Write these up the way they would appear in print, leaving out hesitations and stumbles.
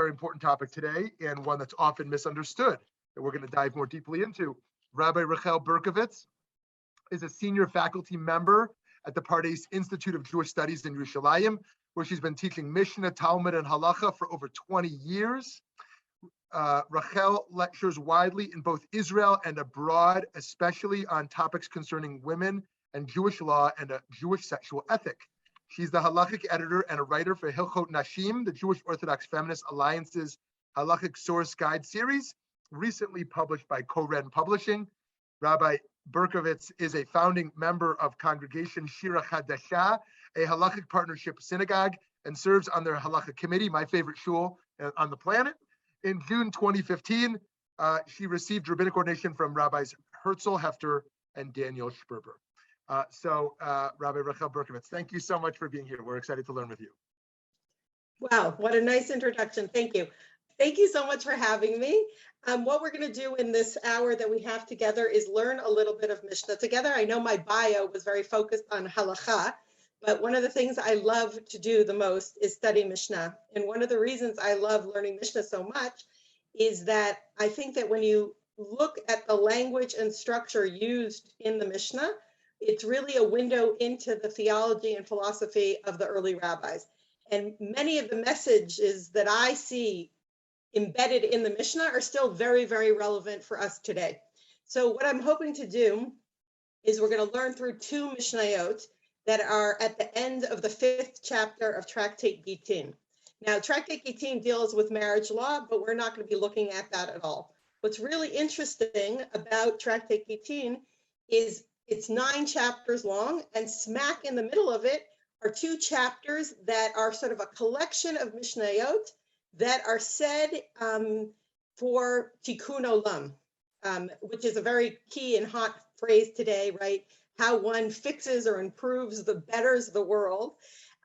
very important topic today, and one that's often misunderstood that we're going to dive more deeply into. Rabbi Rahel Berkovits is a senior faculty member at the Pardes Institute of Jewish Studies in Yerushalayim, where she's been teaching Mishnah, Talmud, and Halacha for over 20 years. Rahel lectures widely in both Israel and abroad, especially on topics concerning women and Jewish law and a Jewish sexual ethic. She's the halachic editor and a writer for Hilchot Nashim, the Jewish Orthodox Feminist Alliance's halachic source guide series, recently published by Koren Publishing. Rabbi Berkovits is a founding member of Congregation Shira Chadasha, a halachic partnership synagogue, and serves on their halachic committee, my favorite shul on the planet. In June 2015, she received rabbinic ordination from Rabbis Herzl Hefter and Daniel Sperber. Rabbi Rahel Berkovits, thank you so much for being here. We're excited to learn with you. Wow, what a nice introduction. Thank you. Thank you so much for having me. What we're going to do in this hour that we have together is learn a little bit of Mishnah together. I know my bio was very focused on halacha, but one of the things I love to do the most is study Mishnah. And one of the reasons I love learning Mishnah so much is that I think that when you look at the language and structure used in the Mishnah, it's really a window into the theology and philosophy of the early rabbis. And many of the messages that I see embedded in the Mishnah are still very, very relevant for us today. So what I'm hoping to do is we're going to learn through two Mishnayot that are at the end of the 5th chapter of Tractate Gittim. Now, Tractate Gittim deals with marriage law, but we're not going to be looking at that at all. What's really interesting about Tractate Gittim is it's 9 chapters long, and smack in the middle of it are 2 chapters that are sort of a collection of Mishnayot that are said for Tikkun Olam, which is a very key and hot phrase today, right? How one fixes or improves, betters the world.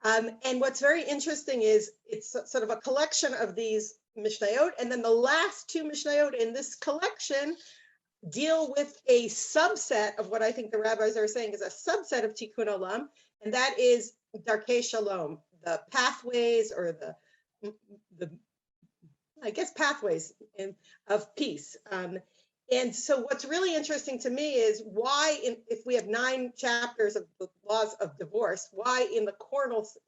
And what's very interesting is it's sort of a collection of these Mishnayot, and then the last 2 Mishnayot in this collection deal with a subset of what I think the rabbis are saying is a subset of Tikkun Olam, and that is Darkhei Shalom, the pathways or the I guess pathways of peace. And so what's really interesting to me is why, if we have 9 chapters of the laws of divorce, why in the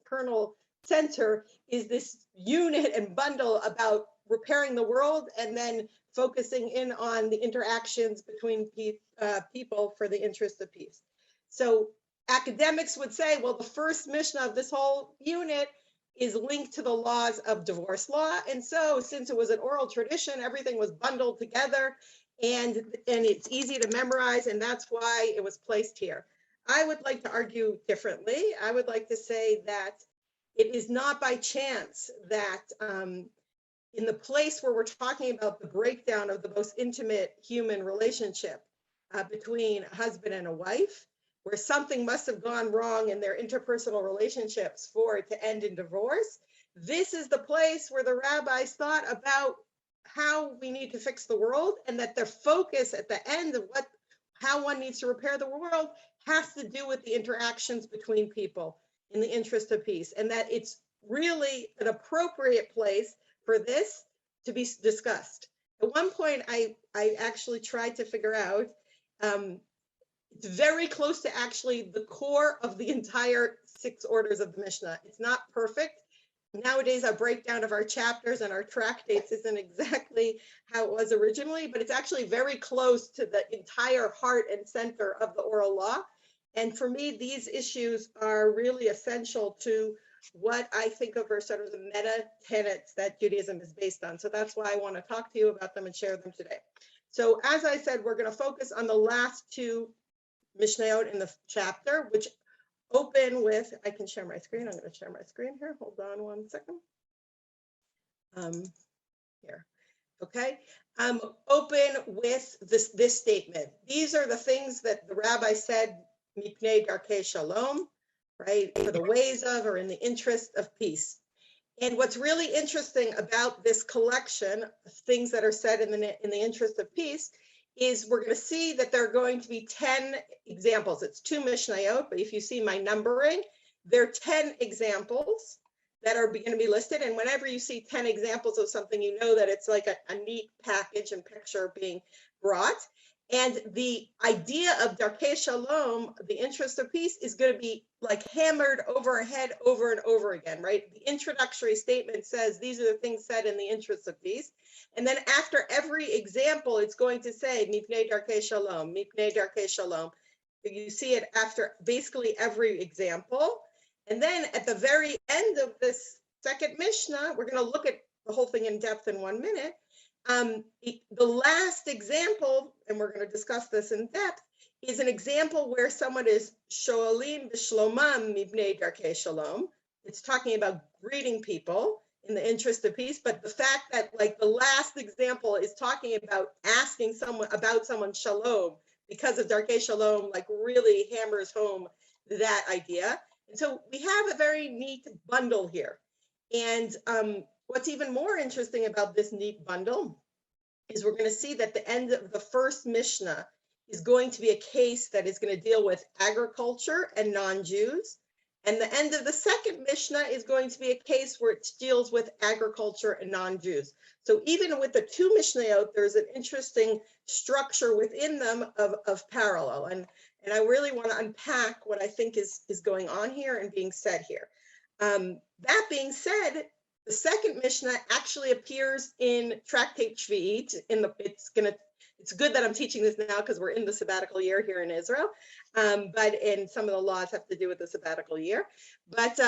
kernel center is this unit and bundle about repairing the world and then focusing in on the interactions between people for the interest of peace. So academics would say, well, the first Mishnah of this whole unit is linked to the laws of divorce law. And so since it was an oral tradition, everything was bundled together and it's easy to memorize, and that's why it was placed here. I would like to argue differently. I would like to say that it is not by chance that in the place where we're talking about the breakdown of the most intimate human relationship between a husband and a wife, where something must have gone wrong in their interpersonal relationships for it to end in divorce, this is the place where the rabbis thought about how we need to fix the world, and that their focus at the end of how one needs to repair the world has to do with the interactions between people in the interest of peace, and that it's really an appropriate place for this to be discussed. At one point, I actually tried to figure out, it's very close to actually the core of the entire 6 orders of the Mishnah. It's not perfect. Nowadays, our breakdown of our chapters and our tractates isn't exactly how it was originally, but it's actually very close to the entire heart and center of the oral law. And for me, these issues are really essential to what I think of are sort of the meta-tenets that Judaism is based on. So that's why I want to talk to you about them and share them today. So as I said, we're going to focus on the last 2 Mishnayot in the chapter, which open with, I can share my screen. I'm going to share my screen here. Hold on one second. Here. Okay. Open with this statement. These are the things that the rabbi said, Mipnei Darkhei Shalom, right? For the ways of, or in the interest of peace. And what's really interesting about this collection of things that are said in the interest of peace is we're going to see that there are going to be 10 examples. It's 2 Mishnayot, but if you see my numbering, there are 10 examples that are going to be listed. And whenever you see 10 examples of something, you know that it's like a neat package and picture being brought. And the idea of Darkhei Shalom, the interest of peace, is going to be like hammered over our head over and over again, right? The introductory statement says, these are the things said in the interest of peace. And then after every example, it's going to say, Mipnei Darkhei Shalom, Mipnei Darkhei Shalom. You see it after basically every example. And then at the very end of this second Mishnah, we're going to look at the whole thing in depth in 1 minute. The last example, and we're going to discuss this in depth, is an example where someone is shoalim b'shlomam mibnei darkei shalom. It's talking about greeting people in the interest of peace, but the fact that like the last example is talking about asking someone about someone's shalom because of Darkhei Shalom, like really hammers home that idea. And so we have a very neat bundle here. And what's even more interesting about this neat bundle is we're going to see that the end of the first Mishnah is going to be a case that is going to deal with agriculture and non-Jews. And the end of the second Mishnah is going to be a case where it deals with agriculture and non-Jews. So even with the two Mishnayot, there's an interesting structure within them of parallel. And I really want to unpack what I think is going on here and being said here. That being said, the second Mishnah actually appears in Tractate Gittim. It's good that I'm teaching this now because we're in the sabbatical year here in Israel, and some of the laws have to do with the sabbatical year. But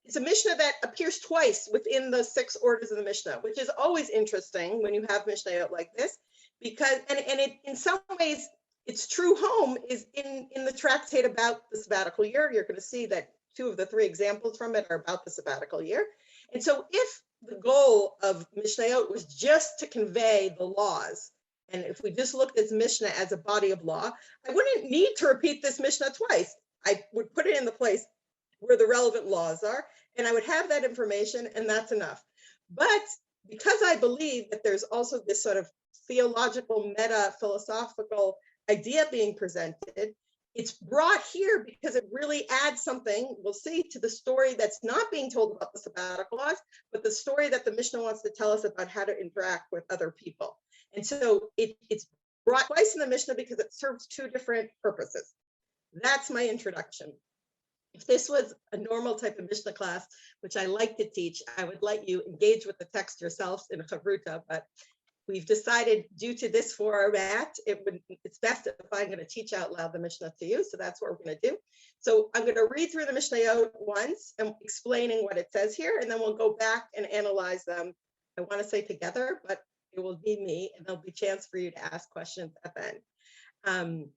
it's a Mishnah that appears twice within the 6 orders of the Mishnah, which is always interesting when you have Mishnayot like this, because it in some ways its true home is in the tractate about the sabbatical year. You're going to see that 2 of the 3 examples from it are about the sabbatical year. And so if the goal of Mishnayot was just to convey the laws, and if we just looked at this Mishnah as a body of law, I wouldn't need to repeat this Mishnah twice. I would put it in the place where the relevant laws are, and I would have that information, and that's enough. But because I believe that there's also this sort of theological, meta-philosophical idea being presented, it's brought here because it really adds something, we'll see, to the story that's not being told about the sabbatical laws, but the story that the Mishnah wants to tell us about how to interact with other people. And so it's brought twice in the Mishnah because it serves 2 different purposes. That's my introduction. If this was a normal type of Mishnah class, which I like to teach, I would let you engage with the text yourselves in a chavruta, but we've decided due to this format, it's best if I'm going to teach out loud the Mishnah to you. So that's what we're going to do. So I'm going to read through the Mishnayot once and explaining what it says here, and then we'll go back and analyze them. I want to say together, but it will be me, and there'll be a chance for you to ask questions at the end.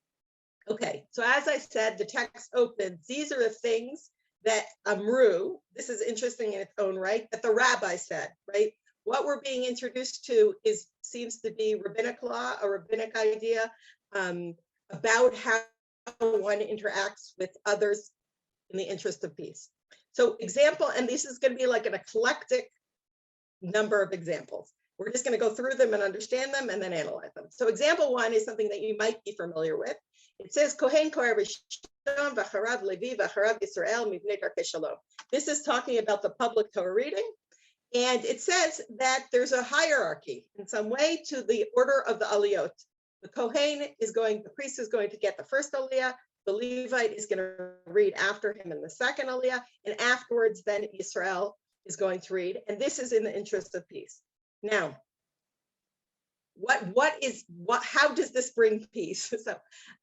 Okay, so as I said, the text opens. These are the things that Amru, this is interesting in its own right, that the Rabbi said, right? What we're being introduced to seems to be rabbinic law, a rabbinic idea about how one interacts with others in the interest of peace. So example, and this is going to be like an eclectic number of examples. We're just going to go through them and understand them and then analyze them. So example 1 is something that you might be familiar with. It says, Kohen Koher Rishon v'acharav Levi v'acharav Yisrael mibnei Darkhei Shalom. This is talking about the public Torah reading. And it says that there's a hierarchy in some way to the order of the aliyot. The Kohen the priest is going to get the first aliyah. The Levite is going to read after him in the second aliyah. And afterwards, then Yisrael is going to read. And this is in the interest of peace. Now, how does this bring peace? So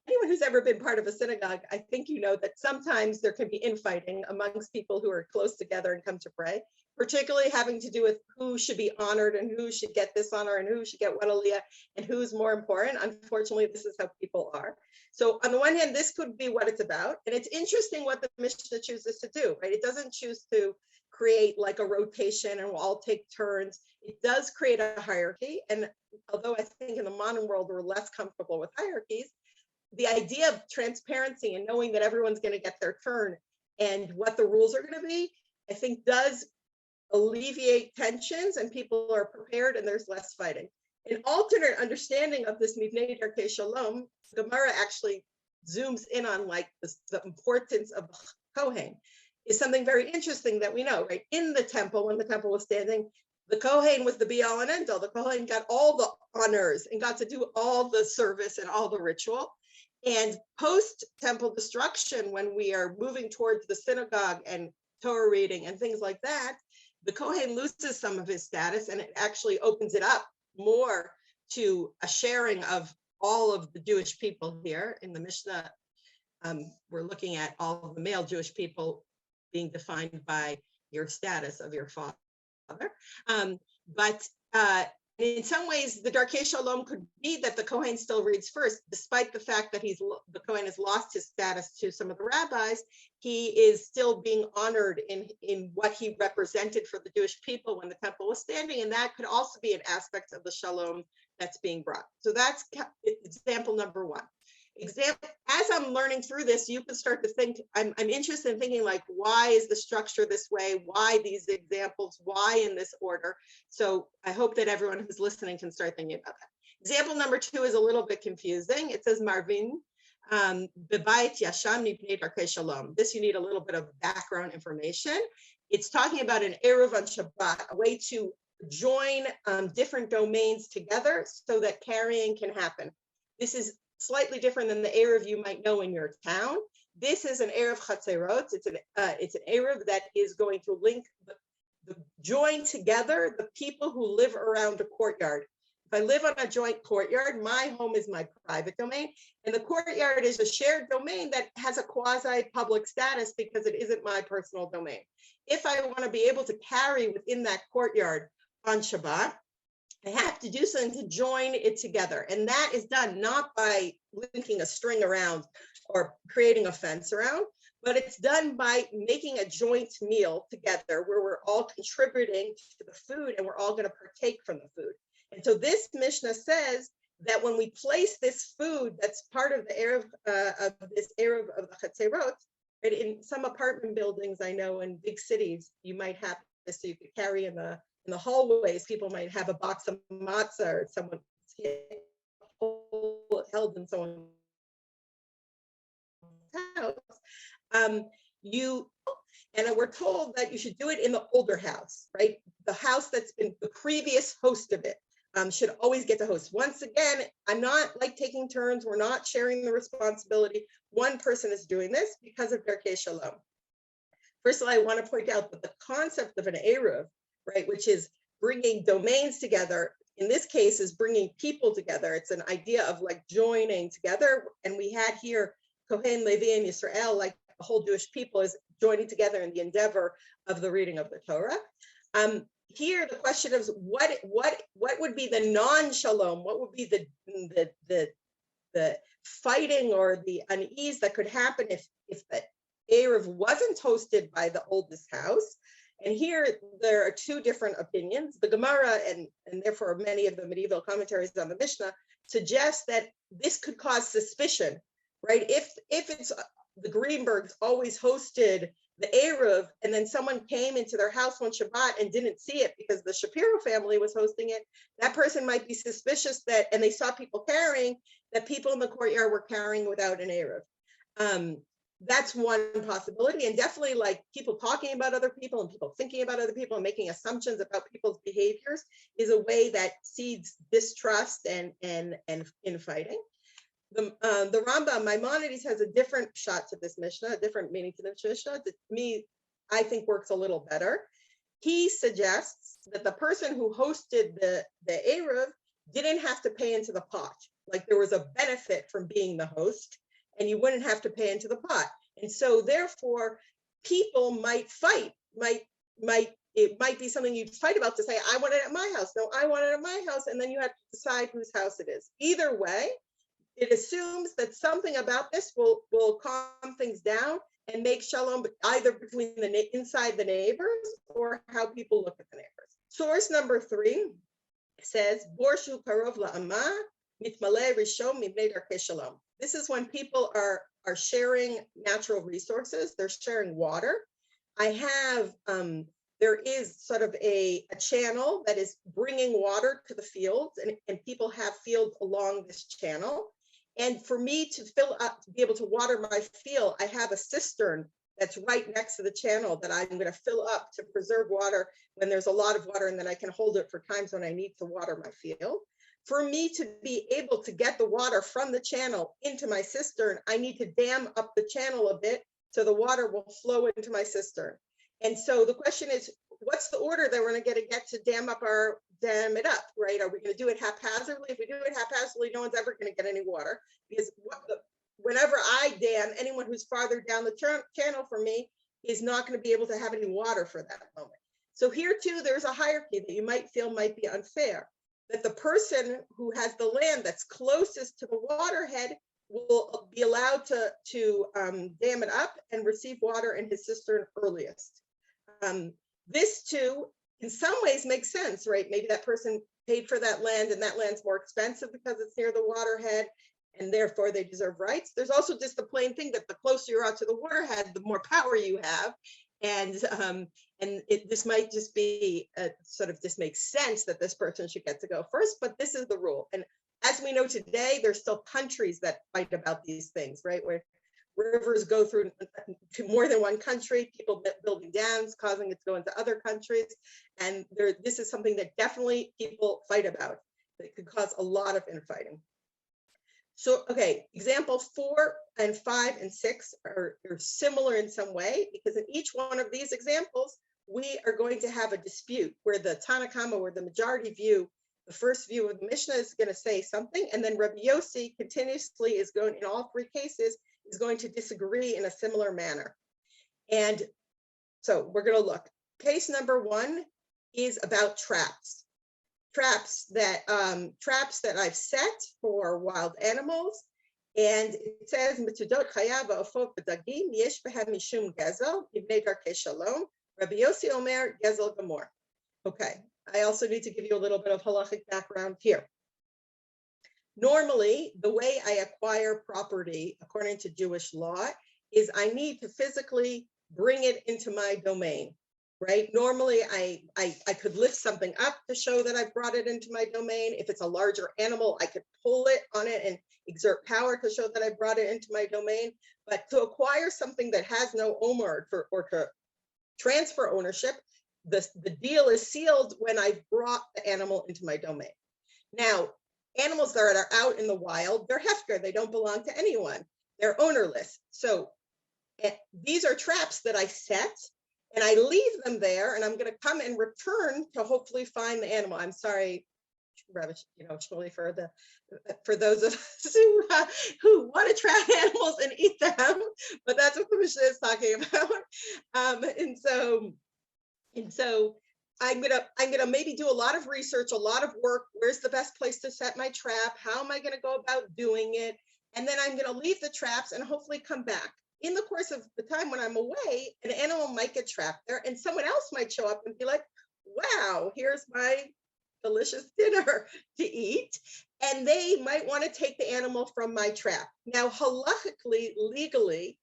anyone who's ever been part of a synagogue, I think you know that sometimes there can be infighting amongst people who are close together and come to pray, particularly having to do with who should be honored and who should get this honor and who should get what aliyah and who's more important. Unfortunately, this is how people are. So on the one hand, this could be what it's about. And it's interesting what the Mishnah chooses to do, right? It doesn't choose to create like a rotation and we'll all take turns. It does create a hierarchy. And although I think in the modern world, we're less comfortable with hierarchies, the idea of transparency and knowing that everyone's going to get their turn and what the rules are going to be, I think does alleviate tensions and people are prepared and there's less fighting. An alternate understanding of this Mibnei Darkhei Shalom, Gemara actually zooms in on like the importance of Kohen. is something very interesting that we know, right? In the temple, when the temple was standing, the Kohen was the be-all and end-all. The Kohen got all the honors and got to do all the service and all the ritual. And post-temple destruction, when we are moving towards the synagogue and Torah reading and things like that, the Kohen loses some of his status, and it actually opens it up more to a sharing of all of the Jewish people here. In the Mishnah, we're looking at all of the male Jewish people being defined by your status of your father. But in some ways, the Darkhei Shalom could be that the Kohen still reads first, despite the fact that the Kohen has lost his status to some of the rabbis. He is still being honored in what he represented for the Jewish people when the temple was standing, and that could also be an aspect of the Shalom that's being brought. So that's example number one. As I'm learning through this, you can start to think, I'm interested in thinking, like, why is the structure this way? Why these examples? Why in this order? So I hope that everyone who's listening can start thinking about that. Example number two is a little bit confusing. It says Marvin, Bebayit Yasham Nipnei Darkhei Shalom. This, you need a little bit of background information. It's talking about an Eruv on Shabbat, a way to join different domains together so that carrying can happen. This is slightly different than the Eruv you might know in your town. This is an Eruv Chatzerot. It's an Eruv that is going to link the join together the people who live around a courtyard. If I live on a joint courtyard, my home is my private domain, and the courtyard is a shared domain that has a quasi-public status because it isn't my personal domain. If I want to be able to carry within that courtyard on Shabbat, I have to do something to join it together. And that is done not by linking a string around or creating a fence around, but it's done by making a joint meal together where we're all contributing to the food and we're all going to partake from the food. And so this Mishnah says that when we place this food that's part of the Eruv of the Chatzerot, right, in some apartment buildings, I know in big cities, you might have this, so you could carry in the hallways, people might have a box of matzah or someone held in someone's house. And we're told that you should do it in the older house, right? The house that's been the previous host of it should always get to host. Once again, I'm not like taking turns. We're not sharing the responsibility. One person is doing this because of Darkhei Shalom. First of all, I want to point out that the concept of an Eruv, right, which is bringing domains together, in this case is bringing people together. It's an idea of like joining together. And we had here Kohen, Levi, and Yisrael, like the whole Jewish people is joining together in the endeavor of the reading of the Torah. Here, the question is, what would be the non-shalom? What would be the fighting or the unease that could happen if the Eruv wasn't hosted by the oldest house? And here there are two different opinions. The Gemara and therefore many of the medieval commentaries on the Mishnah suggest that this could cause suspicion, right? If it's the Greenbergs always hosted the Eruv and then someone came into their house on Shabbat and didn't see it because the Shapiro family was hosting it, that person might be suspicious that, and they saw people carrying, that people in the courtyard were carrying without an Eruv. That's one possibility, and definitely like people talking about other people and people thinking about other people and making assumptions about people's behaviors is a way that seeds distrust and infighting. The Rambam, Maimonides, has a different shot to this Mishnah, a different meaning to this Mishnah that to me, I think works a little better. He suggests that the person who hosted the Eruv didn't have to pay into the pot. Like there was a benefit from being the host, and you wouldn't have to pay into the pot. And so therefore, people might fight, it might be something you'd fight about to say, I want it at my house. No, I want it at my house. And then you have to decide whose house it is. Either way, it assumes that something about this will calm things down and make shalom either between inside the neighbors or how people look at the neighbors. Source number 3 says, Borshu karov la'ama mitmale rishon mibnei darkhei shalom. This is when people are sharing natural resources. They're sharing water. I have, there is sort of a channel that is bringing water to the fields, and people have fields along this channel. And for me to fill up, to be able to water my field, I have a cistern that's right next to the channel that I'm going to fill up to preserve water when there's a lot of water, and then I can hold it for times when I need to water my field. For me to be able to get the water from the channel into my cistern, I need to dam up the channel a bit so the water will flow into my cistern. And so the question is, what's the order that we're going to get to dam it up, right? Are we going to do it haphazardly? If we do it haphazardly, no one's ever going to get any water, because whenever I dam, anyone who's farther down the channel from me is not going to be able to have any water for that moment. So here too, there's a hierarchy that you might feel might be unfair, that the person who has the land that's closest to the waterhead will be allowed to dam it up and receive water in his cistern earliest. This too, in some ways makes sense, right? Maybe that person paid for that land and that land's more expensive because it's near the waterhead, and therefore they deserve rights. There's also just the plain thing that the closer you're out to the waterhead, the more power you have. And this might just be this makes sense that this person should get to go first, but this is the rule. And as we know today, there's still countries that fight about these things, right? Where rivers go through to more than one country, people building dams, causing it to go into other countries. And this is something that definitely people fight about. It could cause a lot of infighting. So, okay, example 4 and 5 and 6 are similar in some way, because in each one of these examples, we are going to have a dispute where the Tanakama, or the majority view, the first view of the Mishnah, is going to say something, and then Rabbi Yossi continuously is going, in all 3 cases, is going to disagree in a similar manner. And so we're going to look. Case number 1 is about traps. Traps that I've set for wild animals, and it says mitudot chayav ofot v'dagim yesh behem mishum gezel ibnei Darkhei Shalom. Rabbi Yossi Omer gezel gamor. Okay, I also need to give you a little bit of halachic background here. Normally, the way I acquire property according to Jewish law is I need to physically bring it into my domain. Right? Normally, I could lift something up to show that I brought it into my domain. If it's a larger animal, I could pull it on it and exert power to show that I brought it into my domain. But to acquire something that has no omer, or to transfer ownership, the deal is sealed when I've brought the animal into my domain. Now, animals that are out in the wild, they're hefker. They don't belong to anyone. They're ownerless. So these are traps that I set, and I leave them there, and I'm going to come and return to hopefully find the animal. I'm sorry, Rabbi, Shmuley, for those of us who want to trap animals and eat them, but that's what the Mishnah is talking about. And so I'm gonna maybe do a lot of research, a lot of work. Where's the best place to set my trap? How am I going to go about doing it? And then I'm going to leave the traps and hopefully come back. In the course of the time when I'm away, an animal might get trapped there, and someone else might show up and be like, wow, here's my delicious dinner to eat. And they might want to take the animal from my trap. Now, halachically, legally,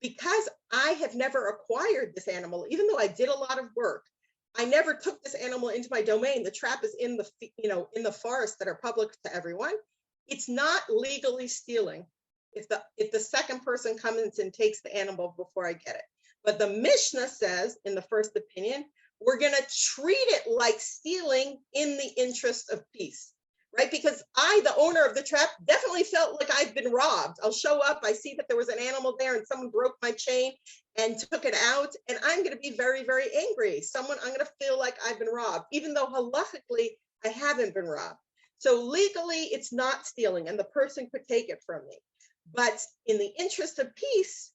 because I have never acquired this animal, even though I did a lot of work, I never took this animal into my domain. The trap is in the forest that are public to everyone. It's not legally stealing if the second person comes and takes the animal before I get it. But the Mishnah says, in the first opinion, we're going to treat it like stealing in the interest of peace, right? Because I, the owner of the trap, definitely felt like I've been robbed. I'll show up, I see that there was an animal there and someone broke my chain and took it out, and I'm going to be very, very angry. I'm going to feel like I've been robbed, even though halachically I haven't been robbed. So legally, it's not stealing, and the person could take it from me. But in the interest of peace,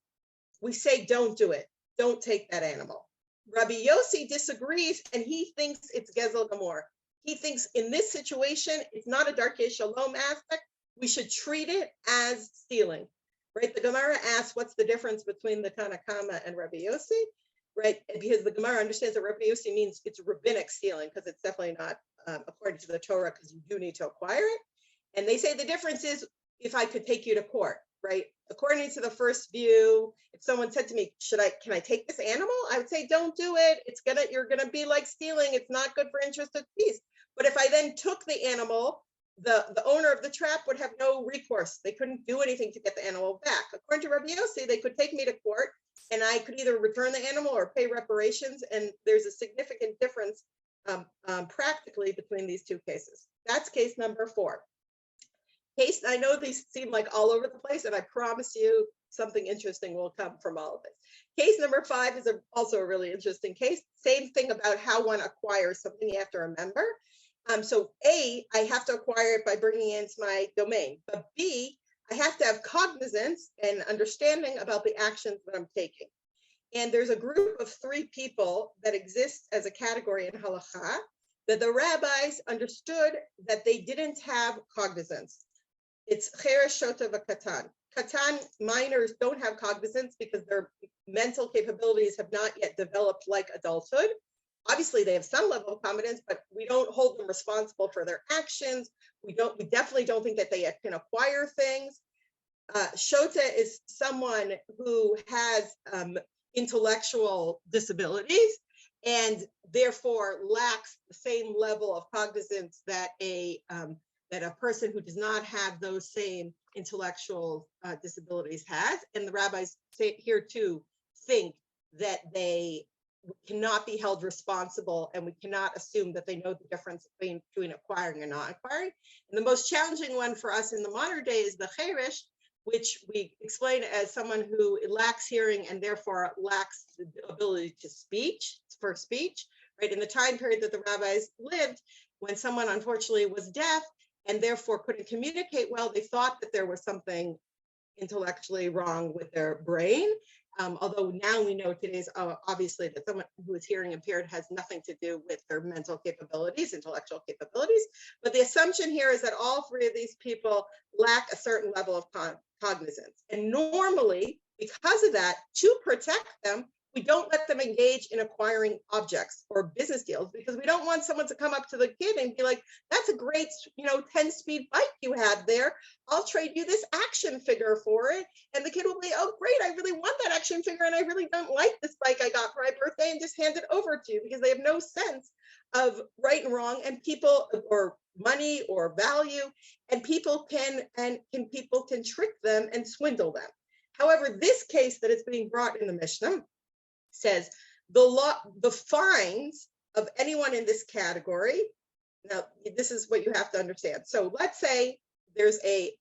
we say, don't do it. Don't take that animal. Rabbi Yossi disagrees, and he thinks it's gezel gamor. He thinks in this situation, it's not a Darkhei Shalom aspect. We should treat it as stealing, right? The Gemara asks, what's the difference between the Tanakama and Rabbi Yossi, right? Because the Gemara understands that Rabbi Yossi means it's rabbinic stealing, because it's definitely not according to the Torah, because you do need to acquire it. And they say the difference is if I could take you to court, right? According to the first view, if someone said to me, can I take this animal? I would say, don't do it. You're gonna be like stealing. It's not good for interest of peace. But if I then took the animal the owner of the trap would have no recourse. They couldn't do anything to get the animal back. According to Rabbi Yossi, they could take me to court and I could either return the animal or pay reparations. And there's a significant difference practically between these two cases. That's case number 4. I know these seem like all over the place, and I promise you something interesting will come from all of this. Case number 5 is also a really interesting case. Same thing about how one acquires something. You have to remember. So A, I have to acquire it by bringing it into my domain. But B, I have to have cognizance and understanding about the actions that I'm taking. And there's a group of 3 people that exist as a category in halakha that the rabbis understood that they didn't have cognizance. It's cheresh, shota, v'katan. Katan, minors don't have cognizance because their mental capabilities have not yet developed like adulthood. Obviously, they have some level of competence, but we don't hold them responsible for their actions. We definitely don't think that they can acquire things. Shota is someone who has intellectual disabilities and therefore lacks the same level of cognizance that a person who does not have those same intellectual disabilities has. And the rabbis say here too think that they cannot be held responsible, and we cannot assume that they know the difference between acquiring and not acquiring. And the most challenging one for us in the modern day is the cheresh, which we explain as someone who lacks hearing and therefore lacks the ability to speech, right? In the time period that the rabbis lived, when someone unfortunately was deaf and therefore couldn't communicate well, they thought that there was something intellectually wrong with their brain. Although now we know today's obviously that someone who is hearing impaired has nothing to do with their mental capabilities, intellectual capabilities. But the assumption here is that all 3 of these people lack a certain level of cognizance. And normally, because of that, to protect them, we don't let them engage in acquiring objects or business deals, because we don't want someone to come up to the kid and be like, that's a great, 10-speed bike you have there. I'll trade you this action figure for it. And the kid will be, oh, great, I really want that action figure. And I really don't like this bike I got for my birthday, and just hand it over to you, because they have no sense of right and wrong, and people, or money or value, and people can trick them and swindle them. However, this case that is being brought in the Mishnah says the fines of anyone in this category. Now, this is what you have to understand. So let's say there's a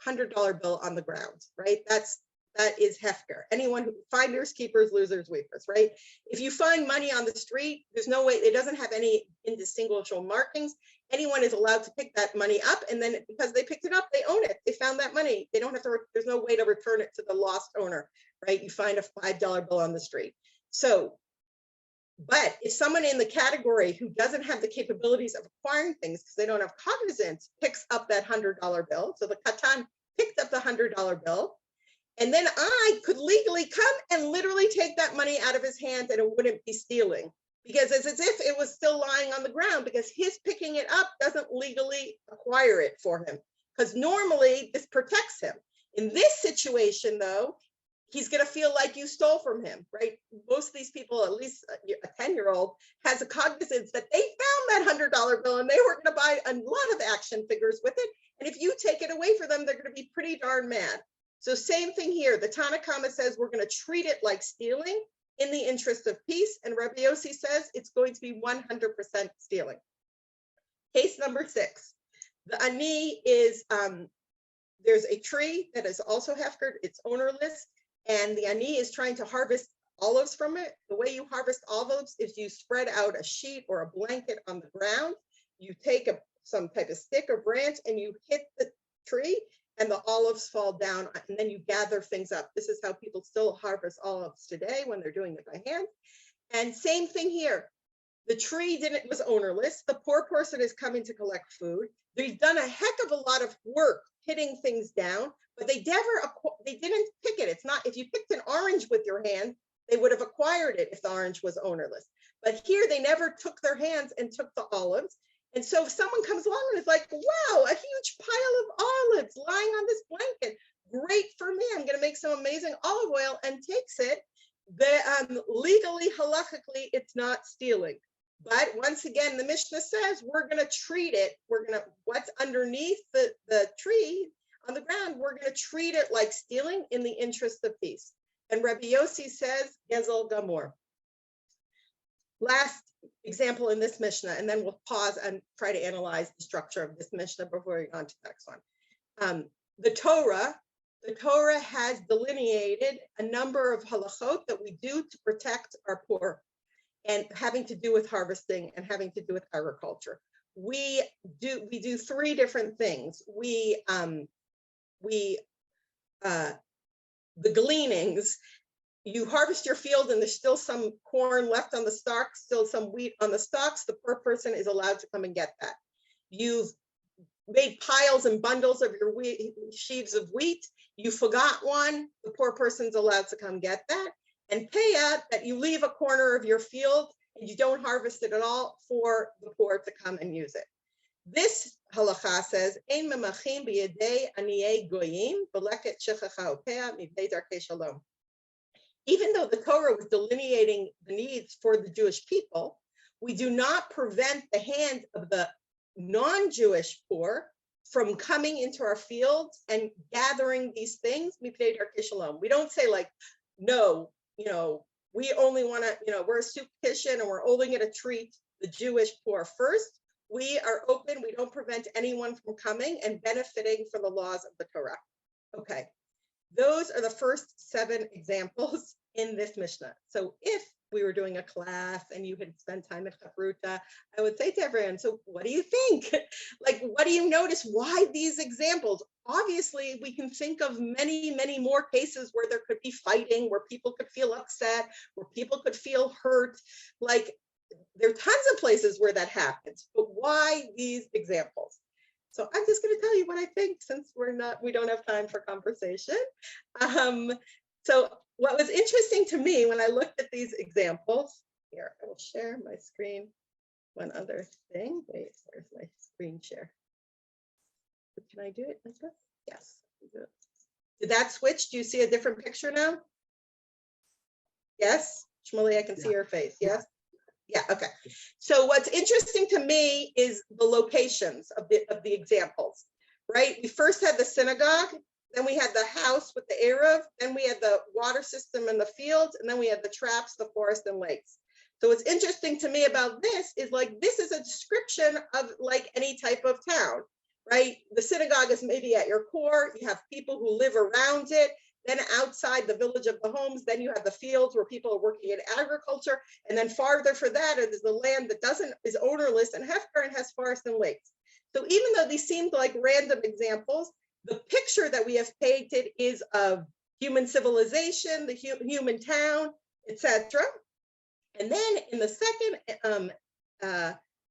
$100 bill on the ground, right? That is hefker. Anyone who finders, keepers, losers, weepers, right? If you find money on the street, there's no way, it doesn't have any indistinguishable markings. Anyone is allowed to pick that money up, and then because they picked it up, they own it. They found that money. They don't have to, there's no way to return it to the lost owner, right? You find a $5 bill on the street. So, but if someone in the category who doesn't have the capabilities of acquiring things because they don't have cognizance picks up that $100 bill, so the katan picked up the $100 bill, and then I could legally come and literally take that money out of his hand, and it wouldn't be stealing, because it's as if it was still lying on the ground, because his picking it up doesn't legally acquire it for him, because normally this protects him. In this situation, though, he's going to feel like you stole from him, right? Most of these people, at least a 10-year-old, has a cognizance that they found that $100 bill and they were going to buy a lot of action figures with it. And if you take it away from them, they're going to be pretty darn mad. So same thing here. The Tanakhama says we're going to treat it like stealing in the interest of peace. And Rabbi Yossi says it's going to be 100% stealing. Case number 6. The ani is, there's a tree that is also hefker. It's ownerless. And the ani is trying to harvest olives from it. The way you harvest olives is you spread out a sheet or a blanket on the ground. You take some type of stick or branch and you hit the tree, and the olives fall down, and then you gather things up. This is how people still harvest olives today when they're doing it by hand. And same thing here. The tree was ownerless. The poor person is coming to collect food. They've done a heck of a lot of work hitting things down, but they didn't pick it. It's not, if you picked an orange with your hand, they would have acquired it if the orange was ownerless. But here they never took their hands and took the olives. And so if someone comes along and is like, wow, a huge pile of olives lying on this blanket, great for me, I'm going to make some amazing olive oil, and takes it, legally, halakhically, it's not stealing. But once again, the Mishnah says we're going to treat it, what's underneath the tree on the ground, we're going to treat it like stealing in the interest of peace. And Rabbi Yossi says, Gezel Gamor. Last example in this Mishnah, and then we'll pause and try to analyze the structure of this Mishnah before we go on to the next one. The Torah has delineated a number of halachot that we do to protect our poor, and having to do with harvesting and having to do with agriculture. We do three different things. The gleanings, you harvest your field and there's still some corn left on the stalks, still some wheat on the stalks, the poor person is allowed to come and get that. You've made piles and bundles of your sheaves of wheat, you forgot one, the poor person's allowed to come get that. And payah, that you leave a corner of your field and you don't harvest it at all, for the poor to come and use it. This halacha says, Ein memachim b'yedei aniyei goyim v'leket shechacha upea mivnei Darkhei Shalom. Even though the Torah was delineating the needs for the Jewish people, we do not prevent the hand of the non-Jewish poor from coming into our fields and gathering these things. Mivnei Darkhei Shalom. We don't say like, no, we only want to, we're a soup kitchen and we're only going to treat the Jewish poor first. We are open. We don't prevent anyone from coming and benefiting from the laws of the Torah. Okay, those are the first 7 examples in this Mishnah. So if we were doing a class and you had spent time at Chavruta, I would say to everyone, so what do you think? Like, what do you notice? Why these examples? Obviously, we can think of many, many more cases where there could be fighting, where people could feel upset, where people could feel hurt. Like, there are tons of places where that happens, but why these examples? So I'm just going to tell you what I think, since we don't have time for conversation. So what was interesting to me when I looked at these examples, here, I will share my screen. One other thing, wait, where's my screen share? Can I do it like this? Yes. Did that switch? Do you see a different picture now? Yes? Shmuley, I can see your face, yes? Yeah, okay. So what's interesting to me is the locations of the examples, right? We first had the synagogue, then we had the house with the Eruv, then we had the water system in the fields, and then we had the traps, the forest, and lakes. So what's interesting to me about this is, like, this is a description of like any type of town, right? The synagogue is maybe at your core, you have people who live around it, then outside the village of the homes, then you have the fields where people are working in agriculture, and then farther for that is the land that is ownerless and hefker and has forests and lakes. So even though these seemed like random examples, the picture that we have painted is of human civilization, the human town, etc. And then in the second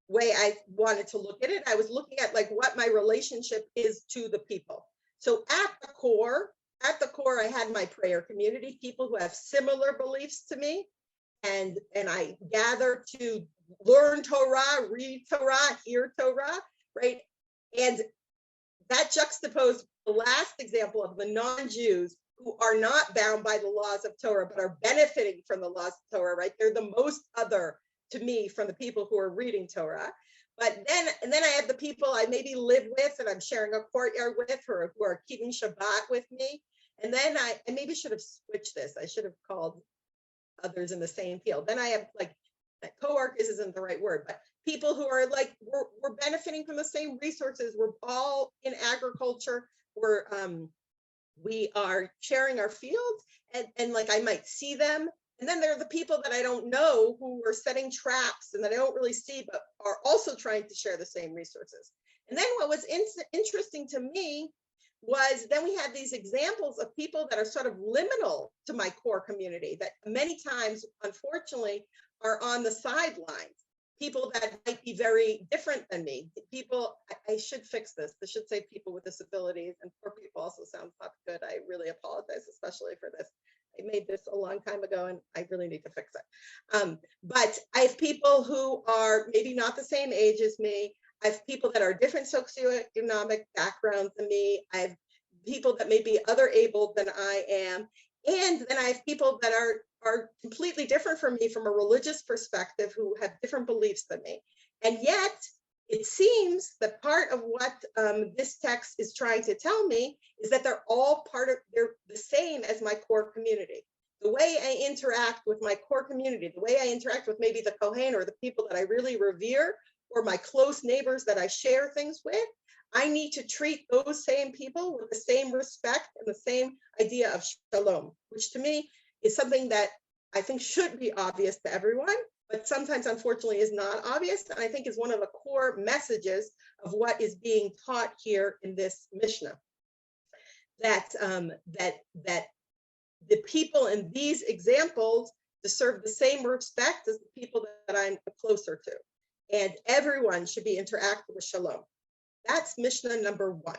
way I wanted to look at it, I was looking at like what my relationship is to the people. So at the core, I had my prayer community, people who have similar beliefs to me, and I gather to learn Torah, read Torah, hear Torah, right? And that juxtaposed the last example of the non-Jews who are not bound by the laws of Torah, but are benefiting from the laws of Torah, right? They're the most other to me from the people who are reading Torah. But then I have the people I maybe live with and I'm sharing a courtyard with, or who are keeping Shabbat with me. And then I maybe should have switched this. I should have called others in the same field. Then I have like, co-workers isn't the right word, but people who are like, we're benefiting from the same resources. We're all in agriculture. We are sharing our fields, and like I might see them. And then there are the people that I don't know who are setting traps and that I don't really see, but are also trying to share the same resources. And then what was interesting to me was then we had these examples of people that are sort of liminal to my core community that many times, unfortunately, are on the sidelines. People that might be very different than me. People, I should fix this. This should say people with disabilities, and poor people also sounds not good. I really apologize, especially for this. I made this a long time ago and I really need to fix it. But I have people who are maybe not the same age as me. I have people that are different socioeconomic backgrounds than me. I have people that may be other abled than I am. And then I have people that are are completely different from me from a religious perspective, who have different beliefs than me. And yet, it seems that part of what this text is trying to tell me is that they're the same as my core community. The way I interact with my core community, the way I interact with maybe the Kohen or the people that I really revere, or my close neighbors that I share things with, I need to treat those same people with the same respect and the same idea of shalom, which to me is something that I think should be obvious to everyone, but sometimes unfortunately is not obvious, and I think is one of the core messages of what is being taught here in this Mishnah. That the people in these examples deserve the same respect as the people that I'm closer to, and everyone should be interacting with shalom. That's Mishnah number 1.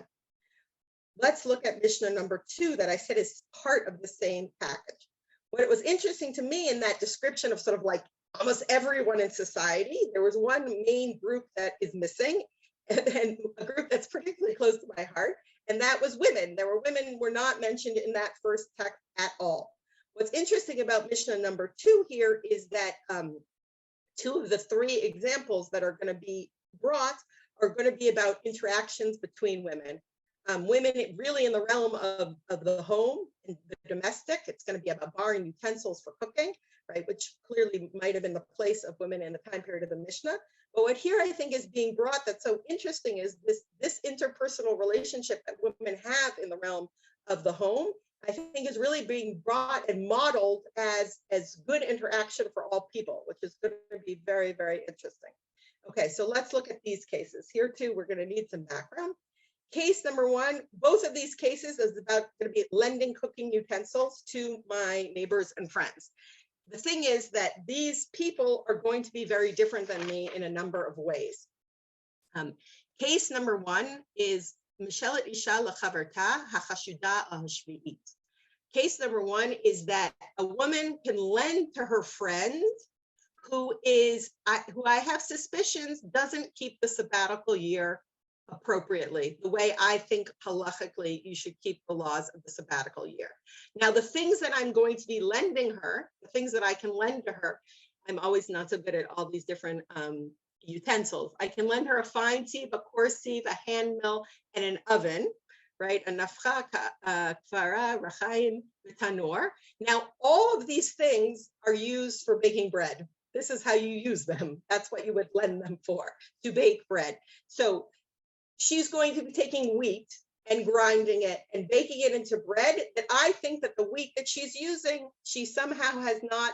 Let's look at Mishnah number 2 that I said is part of the same package. What was interesting to me in that description of sort of like almost everyone in society, there was one main group that is missing, and a group that's particularly close to my heart, and that was women. Women were not mentioned in that first text at all. What's interesting about Mishnah number 2 here is that 2 of the 3 examples that are going to be brought are going to be about interactions between women. Women really in the realm of the home and the domestic. It's going to be about borrowing utensils for cooking, right? Which clearly might have been the place of women in the time period of the Mishnah. But what here I think is being brought that's so interesting is this interpersonal relationship that women have in the realm of the home, I think is really being brought and modeled as good interaction for all people, which is going to be very, very interesting. Okay, so let's look at these cases. Here too, we're going to need some background. Case number 1, both of these cases is about going to be lending cooking utensils to my neighbors and friends. The thing is that these people are going to be very different than me in a number of ways. Case number 1 is Mishelet Isha Lachaverta Hachashuda Ahashvi'it. Case number 1 is that a woman can lend to her friend who I have suspicions doesn't keep the sabbatical year appropriately, the way I think halachically you should keep the laws of the sabbatical year. Now, the things that I'm going to be lending her, the things that I can lend to her, I'm always not so good at all these different utensils. I can lend her a fine sieve, a coarse sieve, a hand mill, and an oven, right? A nafcha, kfara, rachaim, tanur. Now, all of these things are used for baking bread. This is how you use them. That's what you would lend them for, to bake bread. So she's going to be taking wheat and grinding it and baking it into bread that I think that the wheat that she's using, she somehow has not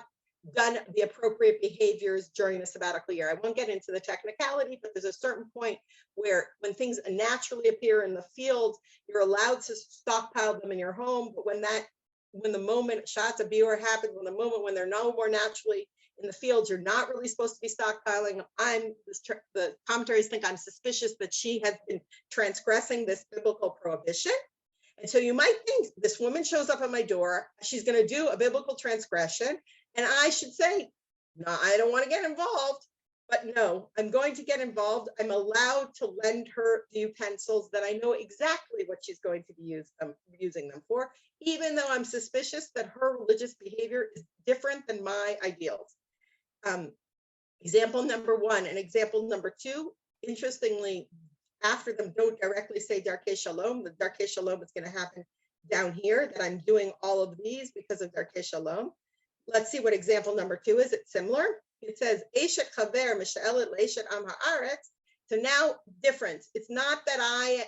done the appropriate behaviors during the sabbatical year. I won't get into the technicality, but there's a certain point where when things naturally appear in the field, you're allowed to stockpile them in your home. But when the moment Shat Biur happens, when they're no more naturally in the fields, you're not really supposed to be stockpiling. The commentaries think I'm suspicious that she has been transgressing this biblical prohibition. And so you might think this woman shows up at my door, she's going to do a biblical transgression. And I should say, no, I don't want to get involved. But no, I'm going to get involved. I'm allowed to lend her the utensils that I know exactly what she's going to be using them for, even though I'm suspicious that her religious behavior is different than my ideals. Example number 1 and example number 2, interestingly, after them don't directly say Darkhei Shalom. The Darkhei Shalom is going to happen down here, that I'm doing all of these because of Darkhei Shalom. Let's see what example number 2 is. It's similar. It says, Eshet Chaver Mishaelet Leishet Am Haaretz. So now difference. It's not that I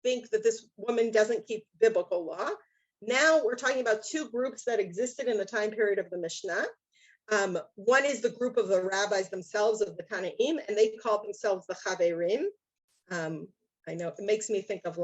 think that this woman doesn't keep biblical law. Now we're talking about 2 groups that existed in the time period of the Mishnah. One is the group of the rabbis themselves, of the Tanaim, and they call themselves the Chaverim. I know it makes me think of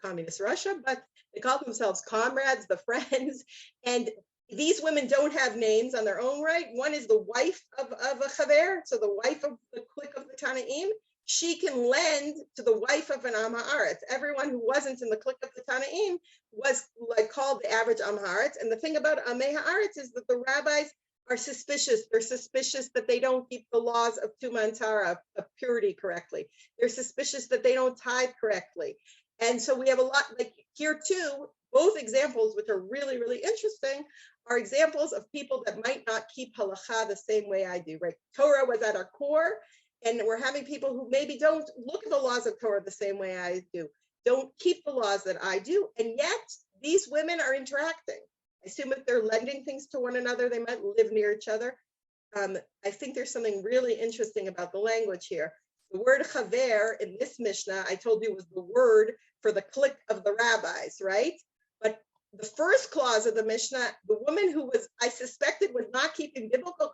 communist Russia, but they call themselves comrades, the friends. And these women don't have names on their own right. One is the wife of a Chaver, so the wife of the clique of the Tanaim. She can lend to the wife of an Am Haaretz. Everyone who wasn't in the clique of the Tanaim was called the average Am Haaretz. And the thing about Amei Haaretz is that the rabbis are suspicious. They're suspicious that they don't keep the laws of Tuma and Tara, of purity, correctly. They're suspicious that they don't tithe correctly. And so we have a lot, like here too, both examples, which are really, really interesting, are examples of people that might not keep halacha the same way I do, right? Torah was at our core, and we're having people who maybe don't look at the laws of Torah the same way I do, don't keep the laws that I do, and yet these women are interacting. I assume if they're lending things to one another, they might live near each other. I think there's something really interesting about the language here. The word chaver in this Mishnah, I told you, was the word for the clique of the rabbis, right? But the first clause of the Mishnah, the woman who was, I suspected, was not keeping biblical,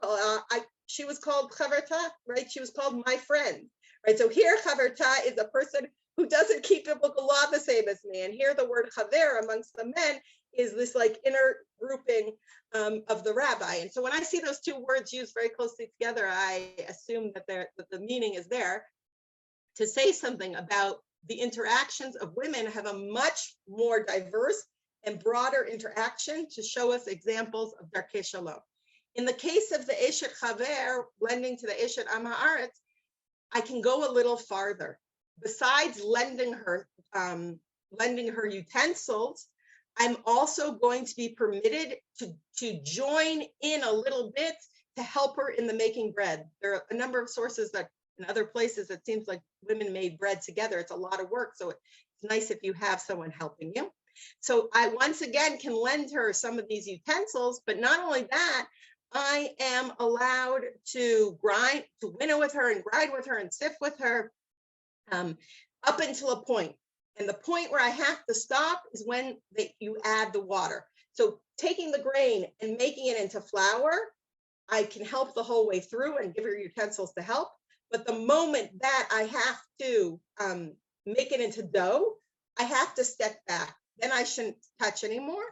she was called chaverta, right? She was called my friend, right? So here chaverta is a person who doesn't keep biblical law the same as me. And here the word chaver amongst the men is this like inner grouping of the rabbi. And so when I see those two words used very closely together, I assume that the meaning is there to say something about the interactions of women have a much more diverse and broader interaction to show us examples of Darkhei Shalom. In the case of the Eshet Chaver lending to the Eshet Am Haaretz, I can go a little farther. Besides lending her utensils, I'm also going to be permitted to join in a little bit to help her in the making bread. There are a number of sources that in other places it seems like women made bread together. It's a lot of work, so it's nice if you have someone helping you. So I once again can lend her some of these utensils, but not only that, I am allowed to winnow with her and grind with her and sift with her up until a point. And the point where I have to stop is when you add the water. So taking the grain and making it into flour, I can help the whole way through and give her utensils to help. But the moment that I have to make it into dough, I have to step back. Then I shouldn't touch anymore,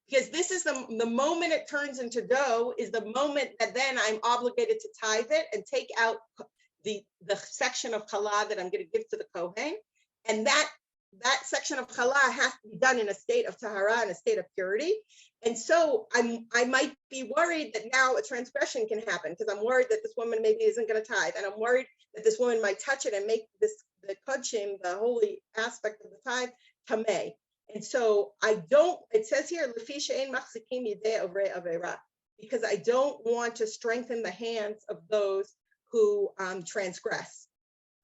because this is the moment it turns into dough is the moment that then I'm obligated to tithe it and take out the section of challah that I'm going to give to the kohen. And that section of challah has to be done in a state of tahara, in a state of purity. And so I might be worried that now a transgression can happen, because I'm worried that this woman maybe isn't going to tithe, and I'm worried that this woman might touch it and make the kodshim, the holy aspect of the tithe, tameh. And so it says here, because I don't want to strengthen the hands of those who transgress.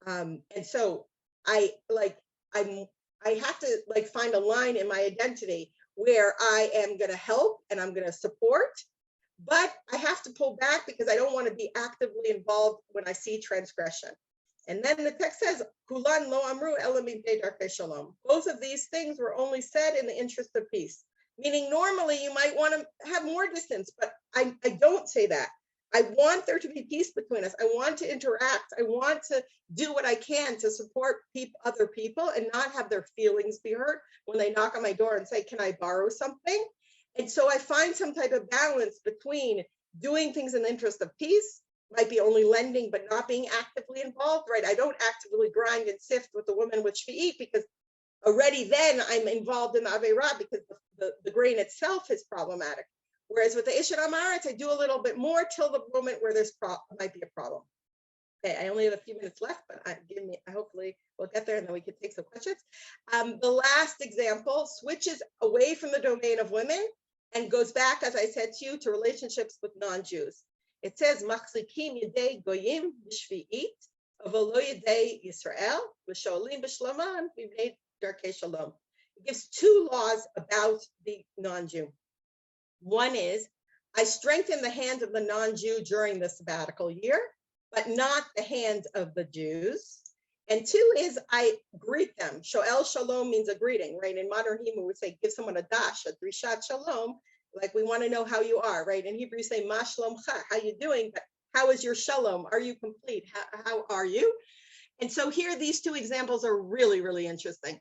And so I have to find a line in my identity where I am going to help and I'm going to support, but I have to pull back because I don't want to be actively involved when I see transgression. And then the text says, "Kulan lo amru ela mipnei darkei shalom." Both of these things were only said in the interest of peace. Meaning, normally you might want to have more distance, but I don't say that. I want there to be peace between us. I want to interact. I want to do what I can to support other people and not have their feelings be hurt when they knock on my door and say, "Can I borrow something?" And so I find some type of balance between doing things in the interest of peace, might be only lending but not being actively involved, right? I don't actively grind and sift with the woman with shvi'it, because already then I'm involved in the Aveirah, because the grain itself is problematic. Whereas with the Eshet Am Haaretz, I do a little bit more till the moment where there's might be a problem. Okay, I only have a few minutes left, but hopefully we'll get there and then we can take some questions. The last example switches away from the domain of women and goes back, as I said to you, to relationships with non-Jews. It says, "Machzikim yedei goyim b'shvi'it, avolo yedei Yisrael, v'sholim b'shloman mipnei darkei shalom." It gives two laws about the non-Jew. One is, I strengthen the hands of the non-Jew during the sabbatical year, but not the hands of the Jews. And two is, I greet them. Shoel shalom means a greeting, right? In modern Hebrew, we would say, give someone a dash, a drishat shalom, like we want to know how you are, right? In Hebrew, you say, ma shlomcha, how you doing? But how is your shalom? Are you complete? How are you? And so here, these two examples are really, really interesting,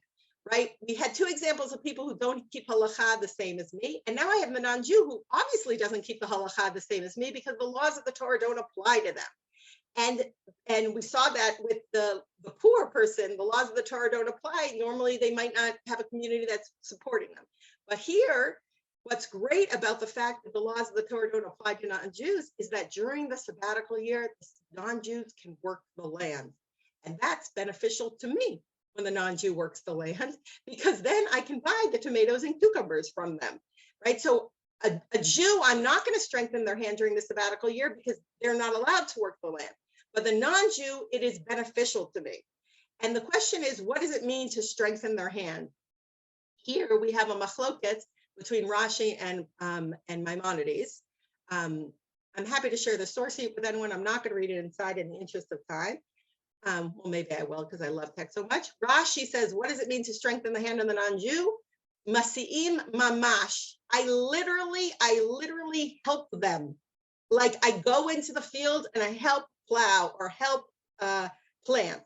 right? We had two examples of people who don't keep halacha the same as me. And now I have the non-Jew who obviously doesn't keep the halacha the same as me, because the laws of the Torah don't apply to them. And we saw that with the poor person, the laws of the Torah don't apply. Normally, they might not have a community that's supporting them. But here, what's great about the fact that the laws of the Torah don't apply to non-Jews is that during the sabbatical year, non-Jews can work the land. And that's beneficial to me. when the non-Jew works the land, because then I can buy the tomatoes and cucumbers from them, right? So a Jew, I'm not going to strengthen their hand during the sabbatical year because they're not allowed to work the land. But the non-Jew, it is beneficial to me. And the question is, what does it mean to strengthen their hand? Here we have a machloket between Rashi and Maimonides. I'm happy to share the source sheet with anyone. I'm not going to read it inside in the interest of time. Well, maybe I will because I love text so much. Rashi says, what does it mean to strengthen the hand of the non-Jew? Masi'im mamash. I literally help them. Like I go into the field and I help plow or help plant.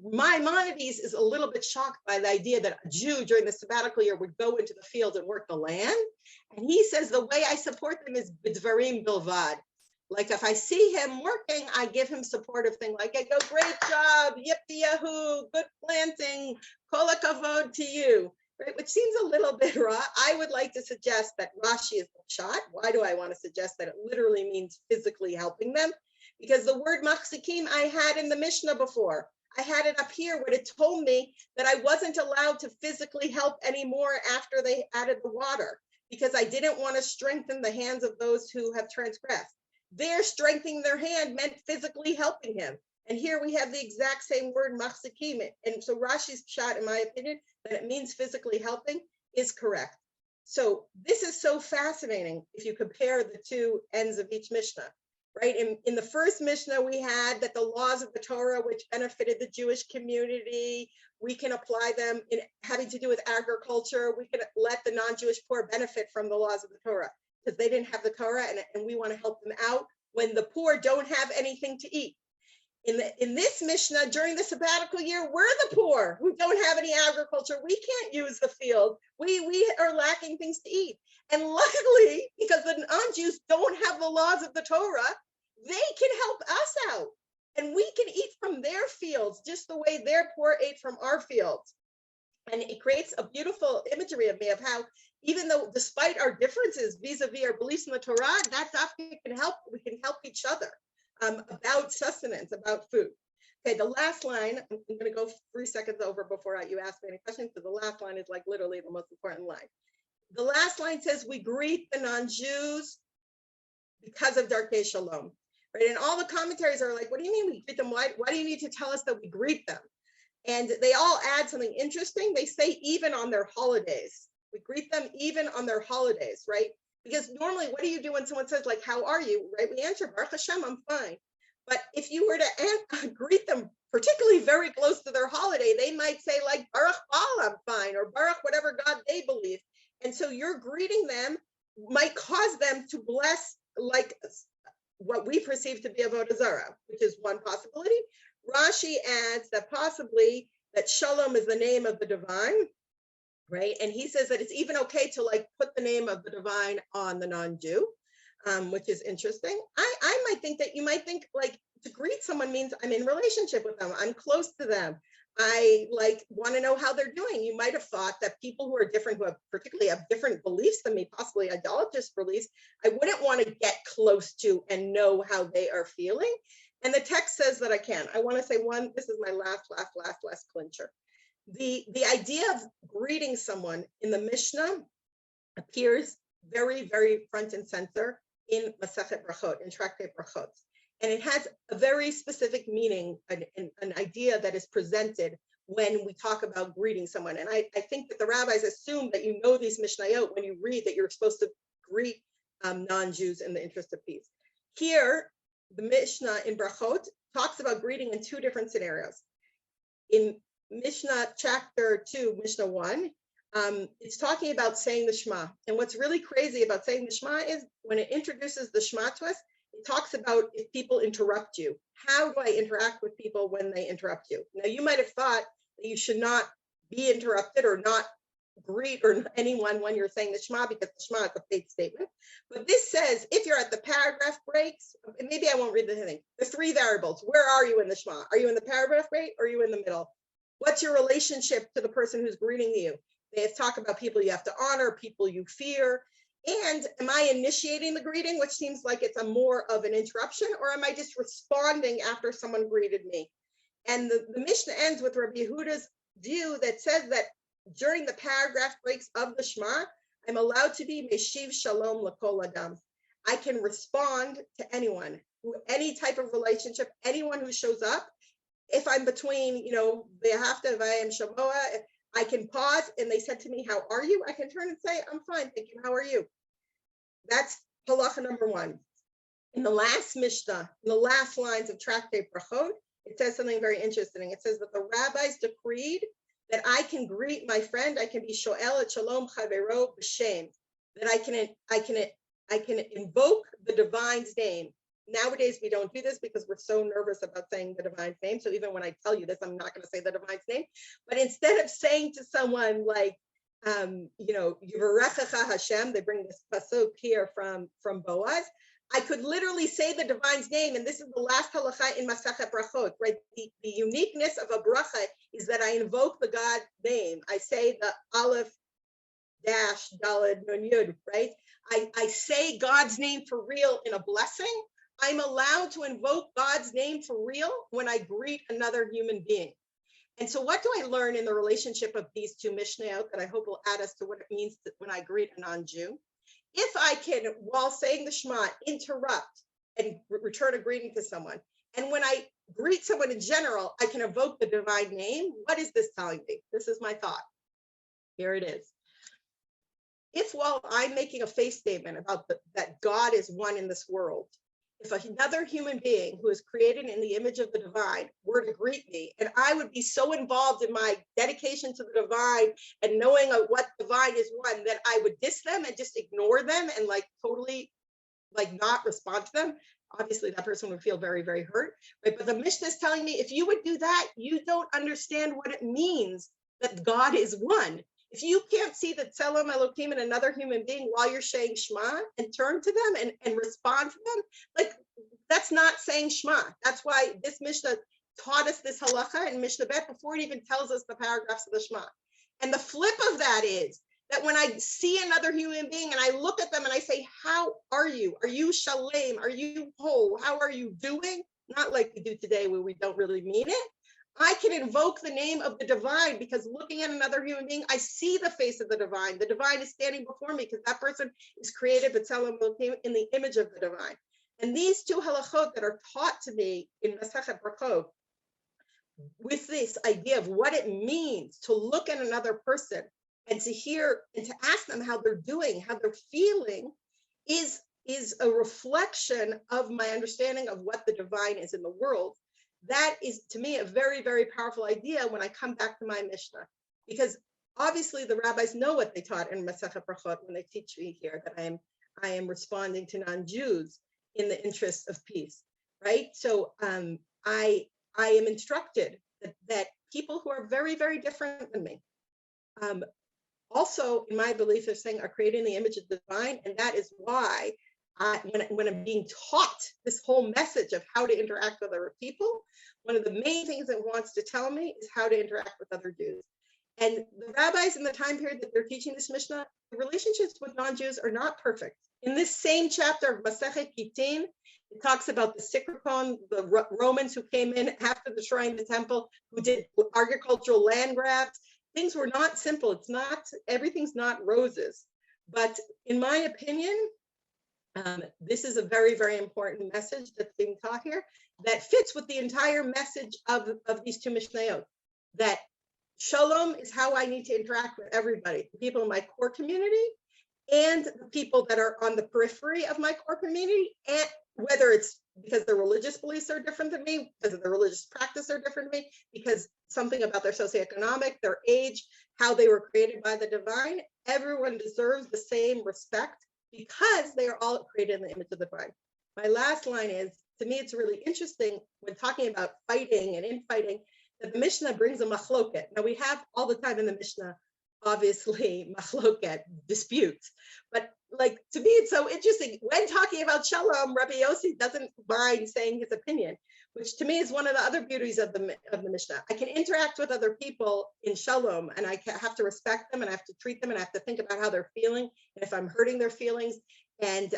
Maimonides is a little bit shocked by the idea that a Jew during the sabbatical year would go into the field and work the land. And he says the way I support them is b'dvarim bilvad. Like if I see him working, I give him supportive thing. Like I go, great job, yippee yahoo, good planting, kol hakavod to you. Right, which seems a little bit raw. I would like to suggest that Rashi is the shot. Why do I want to suggest that it literally means physically helping them? Because the word machzikim I had in the Mishnah before. I had it up here where it told me that I wasn't allowed to physically help anymore after they added the water because I didn't want to strengthen the hands of those who have transgressed. Their strengthening their hand meant physically helping him. And here we have the exact same word, machzikim. And so Rashi's shot, in my opinion, that it means physically helping is correct. So this is so fascinating if you compare the two ends of each Mishnah, right? In the first Mishnah, we had that the laws of the Torah, which benefited the Jewish community, we can apply them in having to do with agriculture. We can let the non-Jewish poor benefit from the laws of the Torah because they didn't have the Torah and we want to help them out when the poor don't have anything to eat. In this Mishnah, during the sabbatical year, we're the poor who don't have any agriculture. We can't use the field. We are lacking things to eat. And luckily, because the non-Jews don't have the laws of the Torah, they can help us out. And we can eat from their fields, just the way their poor ate from our fields. And it creates a beautiful imagery of me of how, even though despite our differences vis-a-vis our beliefs in the Torah, that topic can help. We can help each other. About sustenance, about food. Okay, the last line, I'm going to go 3 seconds over before you ask me any questions, because the last line is like literally the most important line. The last line says, we greet the non-Jews because of Darkhei Shalom. Right, and all the commentaries are like, what do you mean we greet them? Why do you need to tell us that we greet them? And they all add something interesting. They say even on their holidays. We greet them even on their holidays, right? Because normally, what do you do when someone says, like, how are you, right? We answer, Baruch Hashem, I'm fine. But if you were to greet them, particularly very close to their holiday, they might say, like, Baruch Baal, I'm fine, or Baruch whatever God they believe. And so your greeting them might cause them to bless, like, what we perceive to be avodah zarah, which is one possibility. Rashi adds that possibly that Shalom is the name of the divine, right? And he says that it's even okay to like put the name of the divine on the non-Jew, which is interesting. I might think that you might think like to greet someone means I'm in relationship with them. I'm close to them. I like want to know how they're doing. You might have thought that people who are different, who have particularly have different beliefs than me, possibly idolatrous beliefs, I wouldn't want to get close to and know how they are feeling. And the text says that I can. I want to say one, this is my last clincher. The idea of greeting someone in the Mishnah appears very, very front and center in Masechet Brachot, in Tractate Brachot. And it has a very specific meaning, an idea that is presented when we talk about greeting someone. And I think that the rabbis assume that you know these Mishnayot when you read that you're supposed to greet non-Jews in the interest of peace. Here, the Mishnah in Brachot talks about greeting in two different scenarios. In Mishnah chapter 2, Mishnah 1, it's talking about saying the Shema. And what's really crazy about saying the Shema is when it introduces the Shema to us, it talks about if people interrupt you. How do I interact with people when they interrupt you? Now, you might have thought that you should not be interrupted or not greet or anyone when you're saying the Shema because the Shema is a faith statement. But this says if you're at the paragraph breaks, and maybe I won't read the thing, the three variables. Where are you in the Shema? Are you in the paragraph break or are you in the middle? What's your relationship to the person who's greeting you? They talk about people you have to honor, people you fear. And am I initiating the greeting, which seems like it's a more of an interruption, or am I just responding after someone greeted me? And the Mishnah ends with Rabbi Yehuda's view that says that during the paragraph breaks of the Shema, I'm allowed to be Meshiv Shalom L'Kol Adam. I can respond to anyone, any type of relationship, anyone who shows up. If I'm between, Be'ahavta v'ayim Shamoa, I can pause and they said to me, how are you? I can turn and say, I'm fine, thank you, how are you? That's halacha number one. In the last Mishnah, in the last lines of Tractate Berkovits, it says something very interesting. It says that the rabbis decreed that I can greet my friend, I can be sho'el shalom chavero b'shem, that I can invoke the divine's name. Nowadays, we don't do this because we're so nervous about saying the divine's name. So even when I tell you this, I'm not going to say the divine's name. But instead of saying to someone like, Yivarechecha Hashem, they bring this pasuk here from Boaz, I could literally say the divine's name, and this is the last halacha in Masachet Brachot, right? The uniqueness of a bracha is that I invoke the God name. I say the Aleph dash Daled Nun Yud, right? I say God's name for real in a blessing. I'm allowed to invoke God's name for real when I greet another human being. And so what do I learn in the relationship of these two Mishnayot that I hope will add us to what it means when I greet a non-Jew? If I can, while saying the Shema, interrupt and return a greeting to someone, and when I greet someone in general, I can evoke the divine name, what is this telling me? This is my thought. Here it is. If while I'm making a faith statement about that God is one in this world, if another human being who is created in the image of the divine were to greet me, and I would be so involved in my dedication to the divine and knowing what divine is one, that I would diss them and just ignore them and totally not respond to them, obviously that person would feel very, very hurt. Right? But the Mishnah is telling me, if you would do that, you don't understand what it means that God is one. If you can't see the Tzelem Elohim in another human being while you're saying Shema and turn to them and respond to them, that's not saying Shema. That's why this Mishnah taught us this halacha in Mishnah Bet before it even tells us the paragraphs of the Shema. And the flip of that is that when I see another human being and I look at them and I say, how are you? Are you shalem? Are you whole? How are you doing? Not like we do today where we don't really mean it. I can invoke the name of the divine because looking at another human being, I see the face of the divine. The divine is standing before me because that person is created in the image of the divine. And these two halachot that are taught to me in Masachet Brachot, with this idea of what it means to look at another person and to hear and to ask them how they're doing, how they're feeling, is a reflection of my understanding of what the divine is in the world. That is, to me, a very, very powerful idea when I come back to my Mishnah, because obviously the rabbis know what they taught in Masachet Brachot when they teach me here that I am responding to non-Jews in the interest of peace, right? So I am instructed that people who are very, very different than me, also in my belief of saying are created in the image of the divine, and that is why when I'm being taught this whole message of how to interact with other people, one of the main things it wants to tell me is how to interact with other Jews. And the rabbis in the time period that they're teaching this Mishnah, the relationships with non-Jews are not perfect. In this same chapter of Masachet Gittim, it talks about the Sikrikon, the Romans who came in after destroying the temple, who did agricultural land grabs. Things were not simple. Everything's not roses. But in my opinion, this is a very, very important message that's being taught here that fits with the entire message of these two Mishnayot, that Shalom is how I need to interact with everybody, the people in my core community and the people that are on the periphery of my core community, and whether it's because their religious beliefs are different than me, because of their religious practice are different than me, because something about their socioeconomic, their age, how they were created by the divine, everyone deserves the same respect because they are all created in the image of the divine. My last line is, to me, it's really interesting when talking about fighting and infighting, that the Mishnah brings a machloket. Now we have all the time in the Mishnah, obviously, machloket, disputes. But to me, it's so interesting. When talking about Shalom, Rabbi Yossi doesn't mind saying his opinion, which to me is one of the other beauties of the Mishnah. I can interact with other people in Shalom, and I have to respect them, and I have to treat them, and I have to think about how they're feeling, and if I'm hurting their feelings, and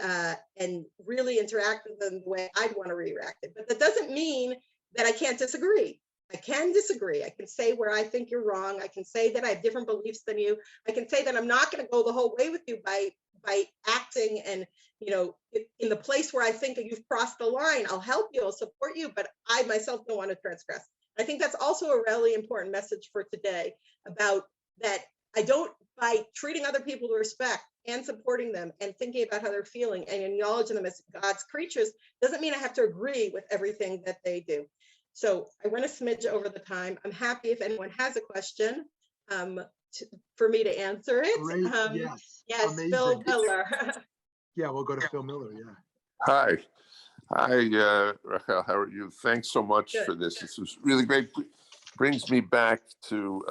really interact with them the way I'd want to react. But that doesn't mean that I can't disagree. I can disagree. I can say where I think you're wrong. I can say that I have different beliefs than you. I can say that I'm not going to go the whole way with you by acting and, in the place where I think you've crossed the line. I'll help you, I'll support you, but I myself don't want to transgress. I think that's also a really important message for today, about that by treating other people with respect and supporting them and thinking about how they're feeling and acknowledging them as God's creatures, doesn't mean I have to agree with everything that they do. So I went a smidge over the time. I'm happy if anyone has a question for me to answer it. Great. Yes, Amazing. Phil Miller. Yeah, we'll go to Phil Miller. Yeah. Hi, Rahel. How are you? Thanks so much for this. This was really great. Brings me back to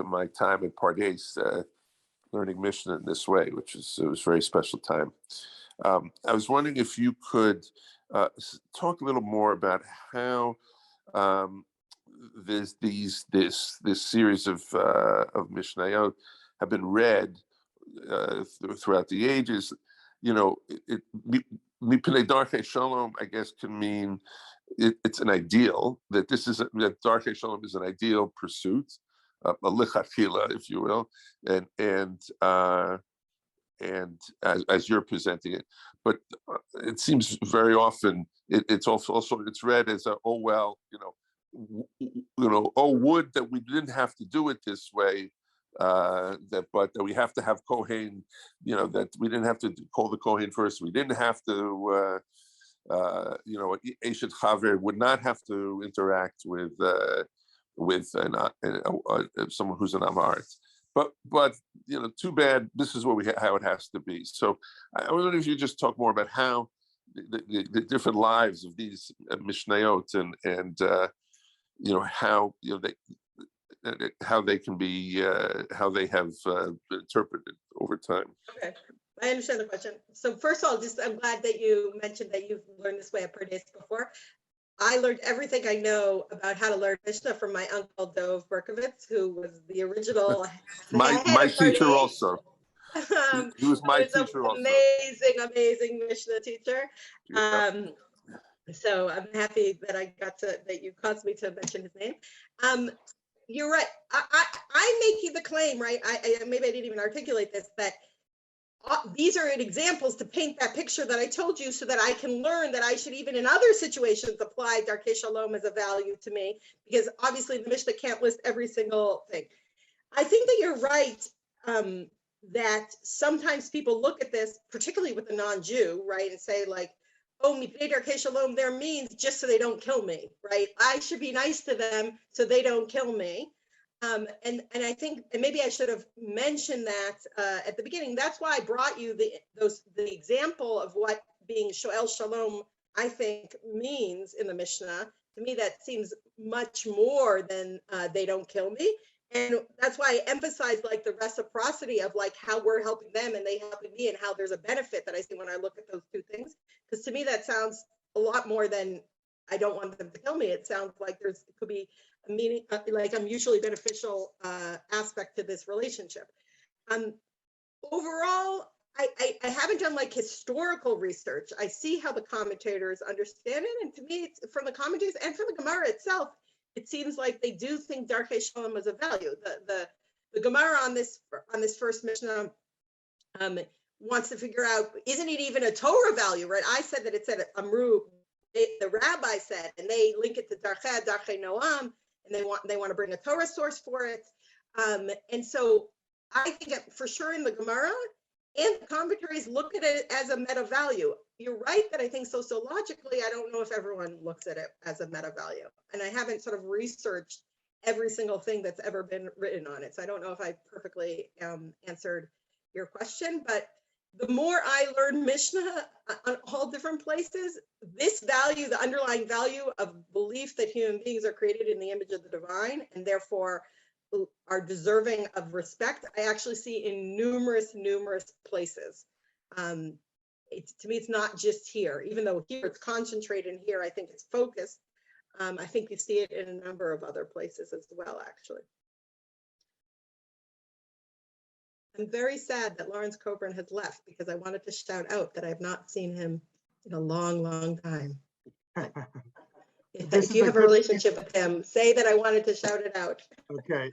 my time at Pardes, learning Mishnah in this way, it was a very special time. I was wondering if you could talk a little more about how this series of Mishnayot have been read throughout the ages. Darkhei Shalom, I guess, can mean it's an ideal, that that Darkhei Shalom is an ideal pursuit, a lichatchila, if you will, and as you're presenting it. But it seems very often it's read as oh would that we didn't have to do it this way, but that we have to have Kohen, that we didn't have to call the Kohen first. We didn't have to, Eshet Chaver would not have to interact with someone who's an Amaret. But too bad. This is how it has to be. So I wonder if you just talk more about how the different lives of these Mishnayot and how they can be how they have been interpreted over time. Okay, I understand the question. So first of all, I'm glad that you mentioned that you've learned this way at Pardes before. I learned everything I know about how to learn Mishnah from my uncle Dov Berkovits, who was the original my teacher also. He was my teacher also. Amazing Mishnah teacher. Yeah. So I'm happy that that you caused me to mention his name. You're right. I'm making the claim, right? Maybe I didn't even articulate this, that these are examples to paint that picture that I told you, so that I can learn that I should, even in other situations, apply Darkhei Shalom as a value to me, because obviously the Mishnah can't list every single thing. I think that you're right, that sometimes people look at this, particularly with a non-Jew, right, and say like, oh, mipnei Darkhei Shalom there means just so they don't kill me, right? I should be nice to them so they don't kill me. And I think, and maybe I should have mentioned that at the beginning. That's why I brought you the example of what being Shoel Shalom, I think, means in the Mishnah. To me, that seems much more than they don't kill me. And that's why I emphasize like the reciprocity of like how we're helping them and they helping me, and how there's a benefit that I see when I look at those two things. Because to me, that sounds a lot more than I don't want them to kill me. It sounds like it could be a meaning, like a mutually beneficial aspect to this relationship. Overall, I haven't done like historical research. I see how the commentators understand it, and to me, it's from the commentators and from the Gemara itself, it seems like they do think Darkhei Shalom is a value. The Gemara on this first Mishnah wants to figure out, isn't it even a Torah value, right? I said that it said Amru, the Rabbi said, and they link it to Darkhei Noam, and they want to bring a Torah source for it. And so I think that for sure in the Gemara and the commentaries look at it as a meta value. You're right that I think sociologically, I don't know if everyone looks at it as a meta value. And I haven't sort of researched every single thing that's ever been written on it. So I don't know if I perfectly answered your question, but the more I learn Mishnah on all different places, this value, the underlying value of belief that human beings are created in the image of the divine and therefore are deserving of respect, I actually see in numerous places. To me, it's not just here, even though here it's concentrated, and here I think it's focused. I think you see it in a number of other places as well, actually. I'm very sad that Lawrence Coburn has left, because I wanted to shout out that I have not seen him in a long time. This If is you a have a good- relationship with him, say that I wanted to shout it out. Okay,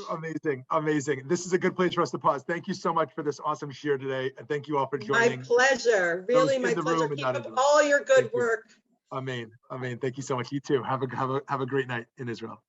amazing, amazing. This is a good place for us to pause. Thank you so much for this awesome share today, and thank you all for My joining. pleasure, really in my the pleasure. room and Keep not in up the room. all your good Thank you. work. Amen, amen. Thank you so much. You too. Have a great night in Israel.